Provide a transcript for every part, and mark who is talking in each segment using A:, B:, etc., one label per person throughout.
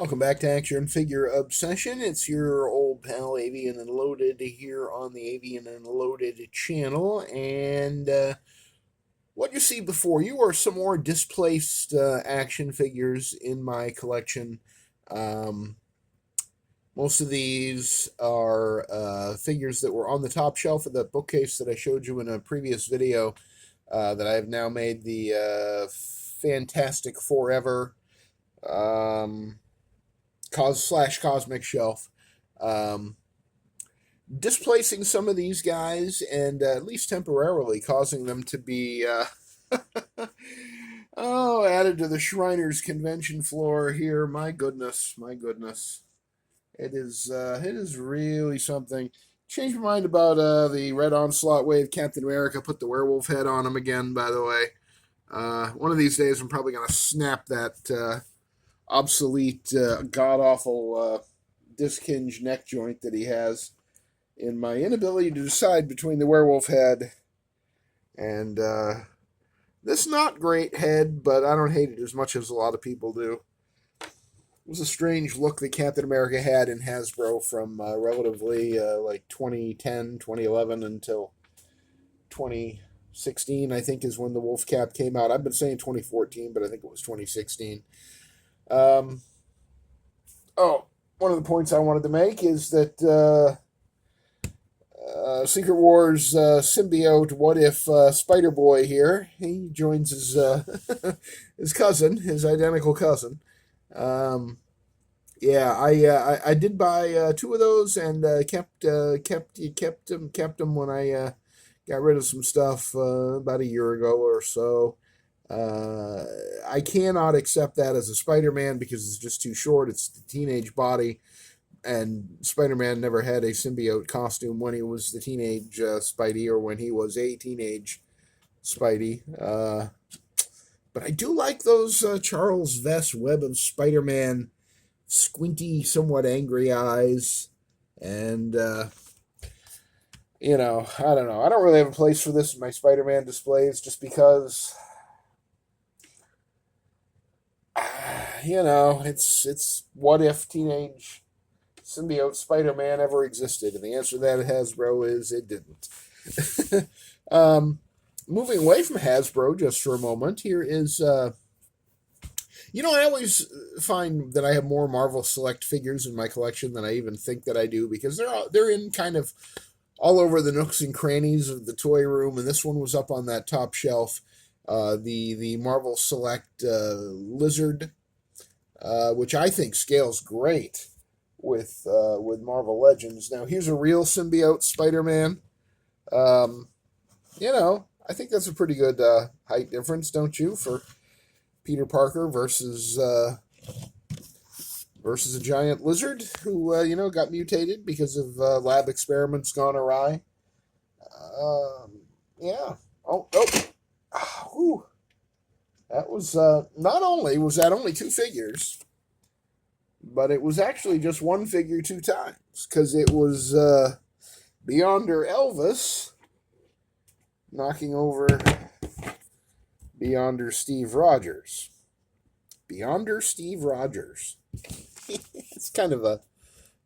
A: Welcome back to Action Figure Obsession. It's your old pal Avian and Loaded here on the Avian and Loaded channel. And what you see before you are some more displaced action figures in my collection. Um, Most of these are figures that were on the top shelf of that bookcase that I showed you in a previous video that I have now made the Fantastic Forever. Cosmic shelf, um, displacing some of these guys and at least temporarily causing them to be added to the Shriners convention floor here. My goodness, my goodness, it is really something. Changed my mind about the Red Onslaught Wave Captain America. Put the werewolf head on him again. By the way, one of these days I'm probably gonna snap that obsolete, god awful disc hinge neck joint that he has in my inability to decide between the werewolf head and this not great head, but I don't hate it as much as a lot of people do. It was a strange look that Captain America had in Hasbro from relatively like 2010, 2011 until 2016, I think, is when the Wolf Cap came out. I've been saying 2014, but I think it was 2016. Um, One of the points I wanted to make is that Secret Wars symbiote What If Spider Boy here, he joins his his cousin, his identical cousin. Um, yeah, I did buy two of those and kept them when I got rid of some stuff about a year ago or so. I cannot accept that as a Spider-Man because it's just too short. It's the teenage body, and Spider-Man never had a symbiote costume when he was the teenage Spidey or when he was a teenage Spidey. But I do like those Charles Vess Web of Spider-Man squinty, somewhat angry eyes, and I don't know. I don't really have a place for this in my Spider-Man displays just because it's what if teenage symbiote Spider-Man ever existed? And the answer to that, Hasbro, is it didn't. Moving away from Hasbro just for a moment, here is, I always find that I have more Marvel Select figures in my collection than I even think that I do because they're in kind of all over the nooks and crannies of the toy room, and this one was up on that top shelf. The Marvel Select Lizard, which I think scales great with Marvel Legends. Now here's a real symbiote Spider-Man. Um, I think that's a pretty good height difference, don't you, for Peter Parker versus a giant lizard who got mutated because of lab experiments gone awry. Yeah. Oh. Whew. That was not only was that only two figures, but it was actually just one figure two times because it was Beyonder Elvis knocking over Beyonder Steve Rogers. Beyonder Steve Rogers. It's kind of a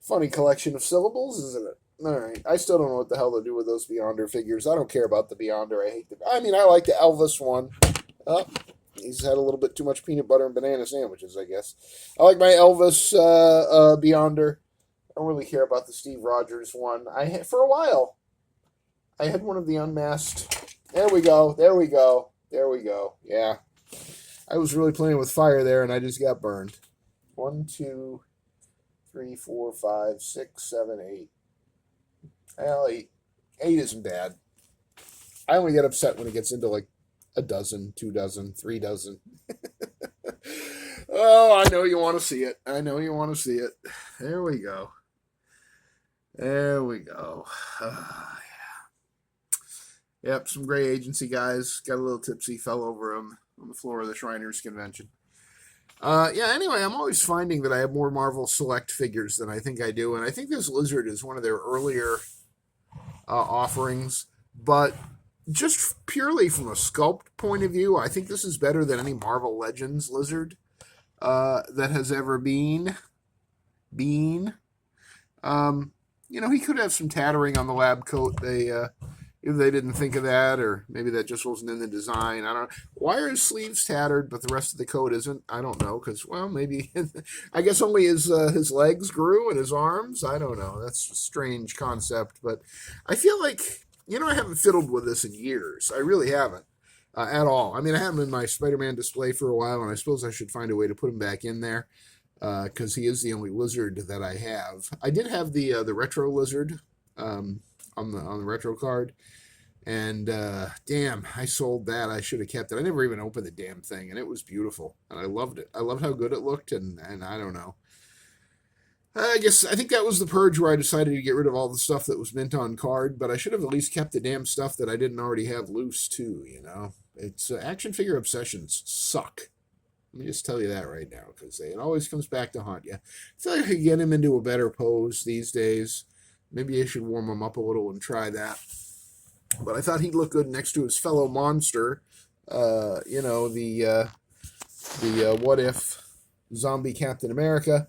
A: funny collection of syllables, isn't it? All right. I still don't know what the hell to do with those Beyonder figures. I don't care about the Beyonder. I like the Elvis one. Oh, he's had a little bit too much peanut butter and banana sandwiches, I guess. I like my Elvis Beyonder. I don't really care about the Steve Rogers one. For a while, I had one of the unmasked. There we go. Yeah. I was really playing with fire there, and I just got burned. 1, 2, 3, 4, 5, 6, 7, 8. Well, 8 isn't bad. I only get upset when it gets into like a dozen, 2 dozen, 3 dozen. Oh, I know you want to see it. There we go. Yep, some gray agency guys. Got a little tipsy, fell over on the floor of the Shriners convention. Anyway, I'm always finding that I have more Marvel Select figures than I think I do, and I think this lizard is one of their earlier offerings, but just purely from a sculpt point of view, I think this is better than any Marvel Legends lizard. that has ever been. He could have some tattering on the lab coat. If they didn't think of that, or maybe that just wasn't in the design. I don't know. Why are his sleeves tattered, but the rest of the coat isn't? I don't know, because, well, maybe, I guess only his legs grew and his arms. I don't know. That's a strange concept, but I feel like, I haven't fiddled with this in years. I really haven't. At all. I mean, I have him in my Spider-Man display for a while, and I suppose I should find a way to put him back in there, because he is the only lizard that I have. I did have the retro lizard on the retro card, and damn, I sold that. I should have kept it. I never even opened the damn thing, and it was beautiful, and I loved it. I loved how good it looked, and I don't know. I think that was the purge where I decided to get rid of all the stuff that was mint on card, but I should have at least kept the damn stuff that I didn't already have loose too. It's action figure obsessions suck. Let me just tell you that right now, because it always comes back to haunt you. I feel like I could get him into a better pose these days. Maybe I should warm him up a little and try that. But I thought he'd look good next to his fellow monster. The What If zombie Captain America.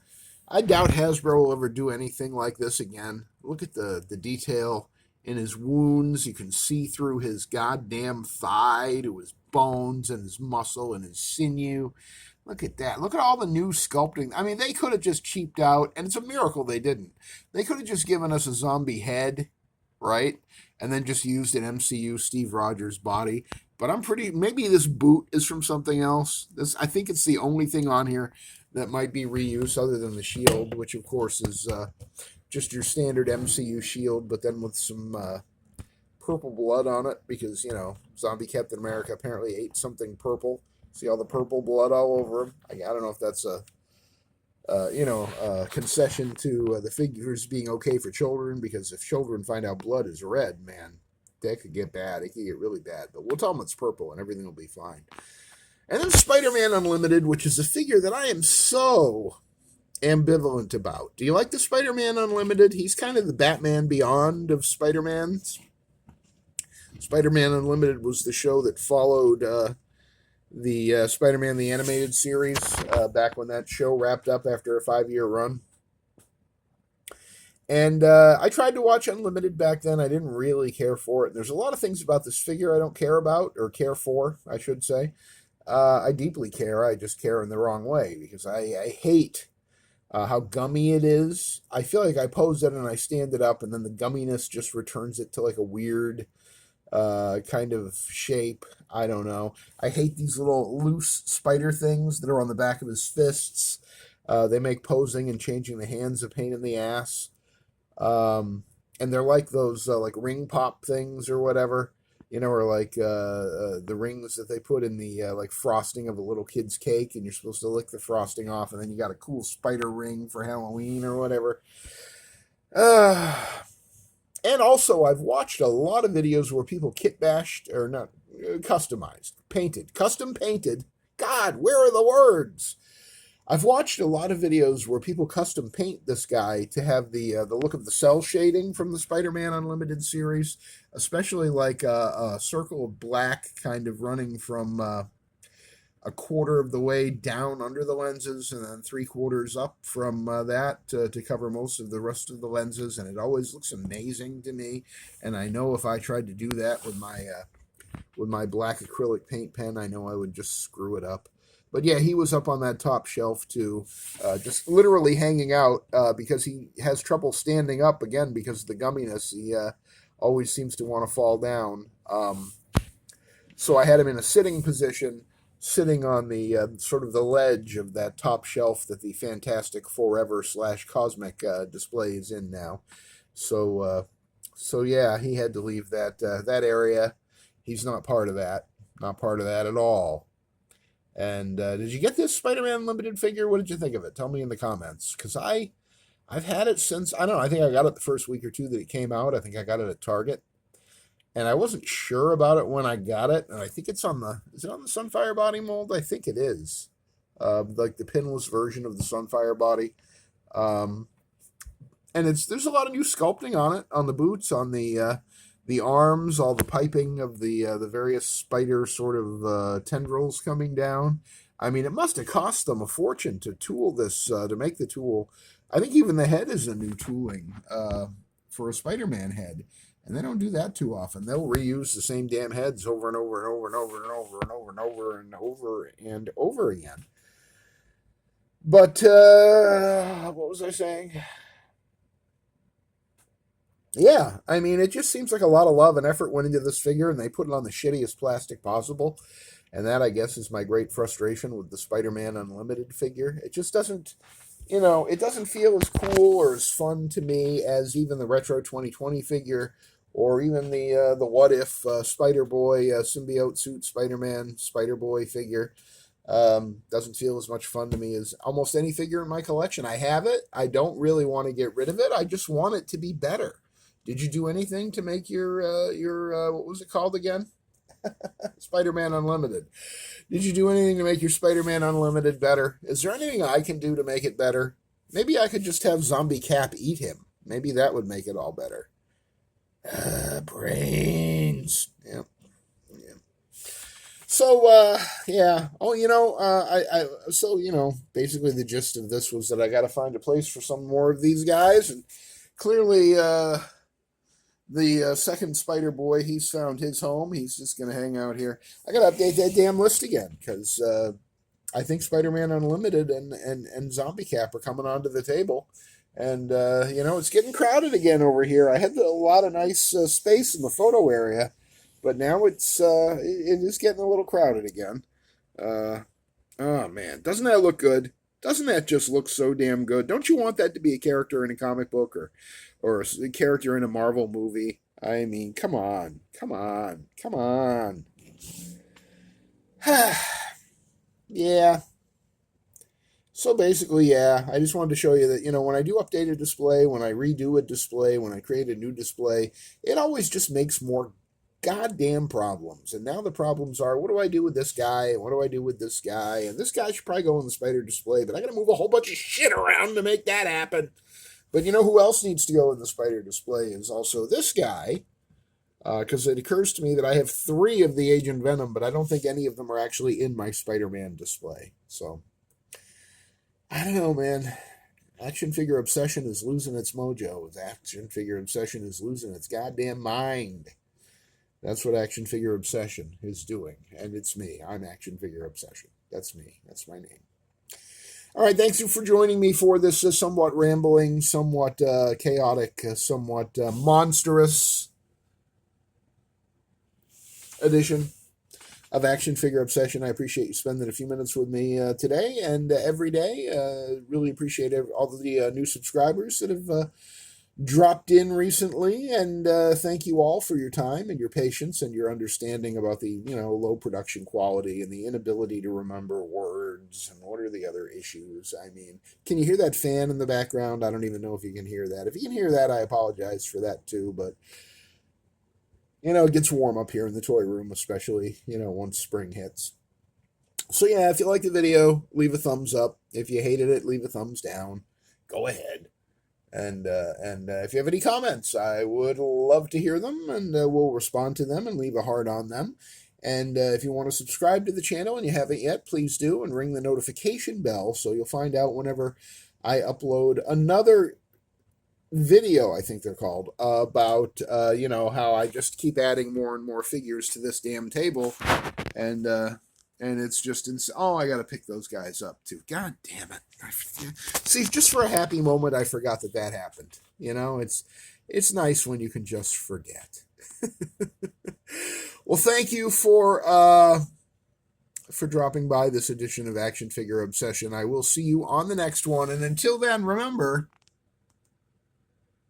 A: I doubt Hasbro will ever do anything like this again. Look at the detail in his wounds. You can see through his goddamn thigh to his bones and his muscle and his sinew. Look at that. Look at all the new sculpting. I mean, they could have just cheaped out, and it's a miracle they didn't. They could have just given us a zombie head, right? And then just used an MCU Steve Rogers body. But maybe this boot is from something else. I think it's the only thing on here that might be reused other than the shield, which of course is just your standard MCU shield, but then with some purple blood on it, because, zombie Captain America apparently ate something purple. See all the purple blood all over him? I don't know if that's a concession to the figures being okay for children, because if children find out blood is red, man, that could get bad. It could get really bad. But we'll tell them it's purple and everything will be fine. And then Spider-Man Unlimited, which is a figure that I am so ambivalent about. Do you like the Spider-Man Unlimited? He's kind of the Batman Beyond of Spider-Mans. Spider-Man Unlimited was the show that followed the Spider-Man the Animated Series back when that show wrapped up after a 5-year run. And I tried to watch Unlimited back then. I didn't really care for it. There's a lot of things about this figure I don't care about, or care for, I should say. I deeply care. I just care in the wrong way, because I hate how gummy it is. I feel like I pose it and I stand it up, and then the gumminess just returns it to like a weird kind of shape. I don't know. I hate these little loose spider things that are on the back of his fists. They make posing and changing the hands a pain in the ass. And they're like those like ring pop things or whatever. Or like the rings that they put in the like frosting of a little kid's cake, and you're supposed to lick the frosting off, and then you got a cool spider ring for Halloween or whatever. And also, I've watched a lot of videos where people kit bashed, or not, customized, painted, custom painted. God, where are the words? I've watched a lot of videos where people custom paint this guy to have the look of the cell shading from the Spider-Man Unlimited series, especially like a circle of black kind of running from a quarter of the way down under the lenses, and then 3/4 up from that to cover most of the rest of the lenses, and it always looks amazing to me. And I know if I tried to do that with my black acrylic paint pen, I know I would just screw it up. But yeah, he was up on that top shelf too, just literally hanging out because he has trouble standing up, again, because of the gumminess. He always seems to want to fall down. So I had him in a sitting position, sitting on the sort of the ledge of that top shelf that the Fantastic Forever / Cosmic display is in now. So yeah, he had to leave that area. He's not part of that. Not part of that at all. And did you get this Spider-Man Limited figure? What did you think of it? Tell me in the comments. Because I've had it since, I don't know, I think I got it the first week or two that it came out. I think I got it at Target. And I wasn't sure about it when I got it. And I think it's is it on the Sunfire body mold? I think it is. Like the pinless version of the Sunfire body. And there's a lot of new sculpting on it, on the boots, on the arms, all the piping of the various spider sort of tendrils coming down. I mean, it must have cost them a fortune to tool this, to make the tool. I think even the head is a new tooling for a Spider-Man head. And they don't do that too often. They'll reuse the same damn heads over and over and over and over and over and over and over and over and over again. But what was I saying? Yeah, I mean, it just seems like a lot of love and effort went into this figure, and they put it on the shittiest plastic possible. And that, I guess, is my great frustration with the Spider-Man Unlimited figure. It just doesn't, it doesn't feel as cool or as fun to me as even the Retro 2020 figure, or even the What If Spider-Boy symbiote suit Spider-Man Spider-Boy figure. Doesn't feel as much fun to me as almost any figure in my collection. I have it. I don't really want to get rid of it. I just want it to be better. Did you do anything to make your what was it called again? Spider-Man Unlimited. Did you do anything to make your Spider-Man Unlimited better? Is there anything I can do to make it better? Maybe I could just have Zombie Cap eat him. Maybe that would make it all better. Brains. Yep. Yeah. So, yeah. Oh, basically the gist of this was that I got to find a place for some more of these guys, and clearly, the second Spider Boy, he's found his home. He's just going to hang out here. I got to update that damn list again because I think Spider-Man Unlimited and Zombie Cap are coming onto the table. And, it's getting crowded again over here. I had a lot of nice space in the photo area, but now it is getting a little crowded again. Oh, man. Doesn't that look good? Doesn't that just look so damn good? Don't you want that to be a character in a comic book or a character in a Marvel movie? I mean, come on. Yeah. So basically, yeah, I just wanted to show you that, when I do update a display, when I redo a display, when I create a new display, it always just makes more goddamn problems. And now the problems are, what do I do with this guy? And what do I do with this guy? And this guy should probably go in the Spider display, but I got to move a whole bunch of shit around to make that happen. But you know who else needs to go in the Spider display is also this guy, because it occurs to me that I have 3 of the Agent Venom, but I don't think any of them are actually in my Spider-Man display. So, I don't know, man. Action figure obsession is losing its mojo. Action figure obsession is losing its goddamn mind. That's what Action Figure Obsession is doing. And it's me. I'm Action Figure Obsession. That's me. That's my name. All right. Thanks for joining me for this somewhat rambling, somewhat chaotic, somewhat monstrous edition of Action Figure Obsession. I appreciate you spending a few minutes with me today and every day. Really appreciate all of the new subscribers that have dropped in recently, and thank you all for your time and your patience and your understanding about the low production quality and the inability to remember words and what are the other issues. I mean, can you hear that fan in the background? I don't even know if you can hear that. If you can hear that, I apologize for that too, but it gets warm up here in the toy room, especially once spring hits. So yeah, if you liked the video, leave a thumbs up. If you hated it, leave a thumbs down. Go ahead. And if you have any comments, I would love to hear them, and we'll respond to them and leave a heart on them. And if you want to subscribe to the channel and you haven't yet, please do, and ring the notification bell so you'll find out whenever I upload another video, I think they're called, about, how I just keep adding more and more figures to this damn table. And it's just, I got to pick those guys up too. God damn it. See, just for a happy moment, I forgot that happened. It's nice when you can just forget. Well, thank you for dropping by this edition of Action Figure Obsession. I will see you on the next one. And until then, remember,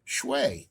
A: shway.